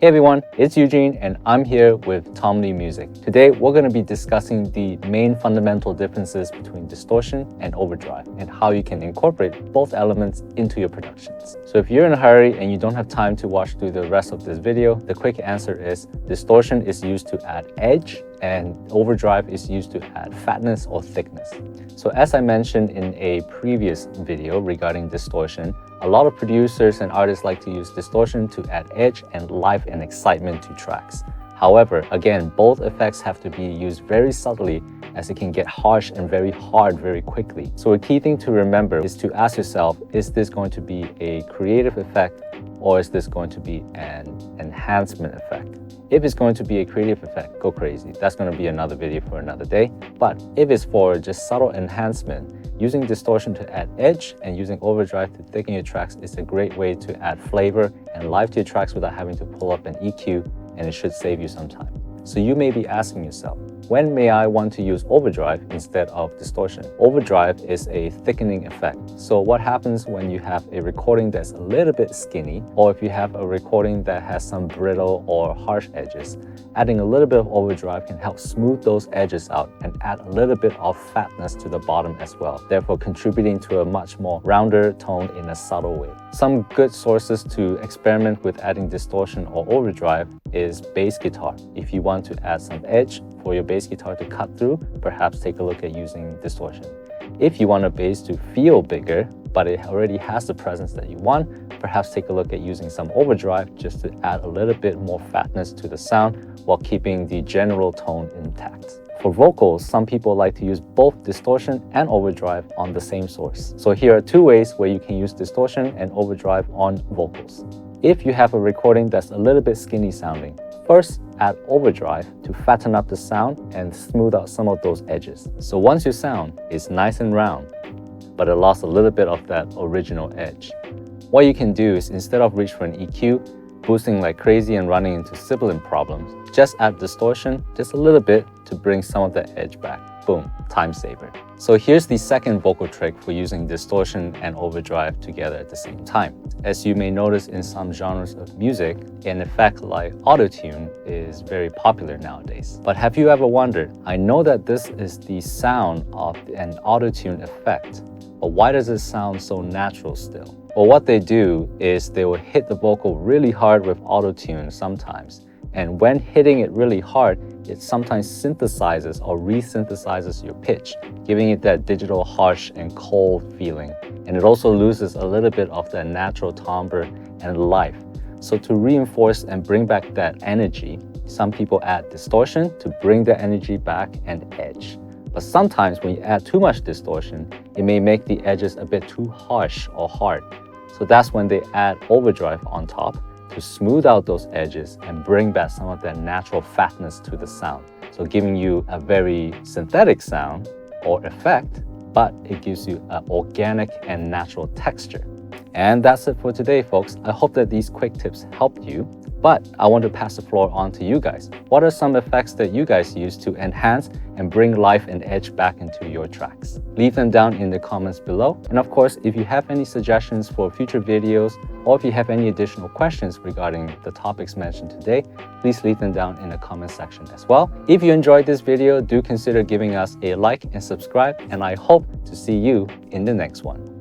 Hey everyone, it's Eugene and I'm here with Tom Lee Music. Today we're going to be discussing the main fundamental differences between distortion and overdrive and how you can incorporate both elements into your productions. So if you're in a hurry and you don't have time to watch through the rest of this video, the quick answer is distortion is used to add edge and overdrive is used to add fatness or thickness. So as I mentioned in a previous video regarding distortion, a lot of producers and artists like to use distortion to add edge and life and excitement to tracks. However, again, both effects have to be used very subtly as it can get harsh and very hard very quickly. So a key thing to remember is to ask yourself, is this going to be a creative effect or is this going to be an enhancement effect? If it's going to be a creative effect, go crazy. That's going to be another video for another day. But if it's for just subtle enhancement, using distortion to add edge and using overdrive to thicken your tracks is a great way to add flavor and life to your tracks without having to pull up an EQ, and it should save you some time. So you may be asking yourself, when may I want to use overdrive instead of distortion? Overdrive is a thickening effect. So what happens when you have a recording that's a little bit skinny, or if you have a recording that has some brittle or harsh edges, adding a little bit of overdrive can help smooth those edges out and add a little bit of fatness to the bottom as well, therefore contributing to a much more rounder tone in a subtle way. Some good sources to experiment with adding distortion or overdrive is bass guitar. If you want to add some edge for your bass guitar to cut through, perhaps take a look at using distortion. If you want a bass to feel bigger, but it already has the presence that you want, perhaps take a look at using some overdrive just to add a little bit more fatness to the sound while keeping the general tone intact. For vocals, some people like to use both distortion and overdrive on the same source. So here are two ways where you can use distortion and overdrive on vocals. If you have a recording that's a little bit skinny sounding, first add overdrive to fatten up the sound and smooth out some of those edges. So once your sound is nice and round, but it lost a little bit of that original edge, what you can do is instead of reach for an EQ, boosting like crazy and running into sibling problems, just add distortion just a little bit to bring some of that edge back. Boom, time saver. So here's the second vocal trick for using distortion and overdrive together at the same time. As you may notice in some genres of music, an effect like autotune is very popular nowadays. But have you ever wondered, I know that this is the sound of an autotune effect, but why does it sound so natural still? Well, what they do is they will hit the vocal really hard with autotune sometimes. And when hitting it really hard, it sometimes synthesizes or resynthesizes your pitch, giving it that digital harsh and cold feeling. And it also loses a little bit of that natural timbre and life. So to reinforce and bring back that energy, some people add distortion to bring the energy back and edge. But sometimes when you add too much distortion, it may make the edges a bit too harsh or hard. So that's when they add overdrive on top to smooth out those edges and bring back some of that natural fatness to the sound. So giving you a very synthetic sound or effect, but it gives you an organic and natural texture. And that's it for today, folks. I hope that these quick tips helped you, but I want to pass the floor on to you guys. What are some effects that you guys use to enhance and bring life and edge back into your tracks? Leave them down in the comments below. And of course, if you have any suggestions for future videos, or if you have any additional questions regarding the topics mentioned today, please leave them down in the comment section as well. If you enjoyed this video, do consider giving us a like and subscribe, and I hope to see you in the next one.